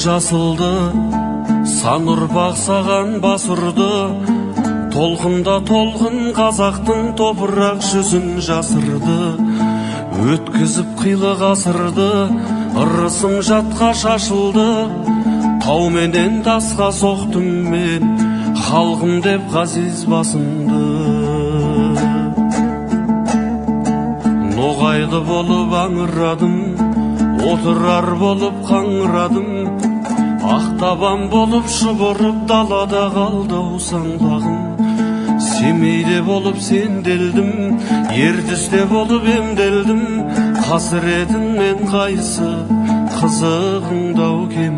жасылды, сан ұрпақ саған бас ұрды. Толқында толқын қазақтың топырақ жүзін жасырды. Өткізіп қилы ғасырды, ырысым жатқа шашылды. Тау менен тасқа соқтым мен, халқым деп ғазиз басымды. Ноғайлы болып аңырадым, отырар болып қаңырадым. Ақтабан болып шұбырып далада қалды саңлағым. Семейде болып сенделдім, ертісте болып емделдім. Қасіретіңнен қайсы қызығыңдау кем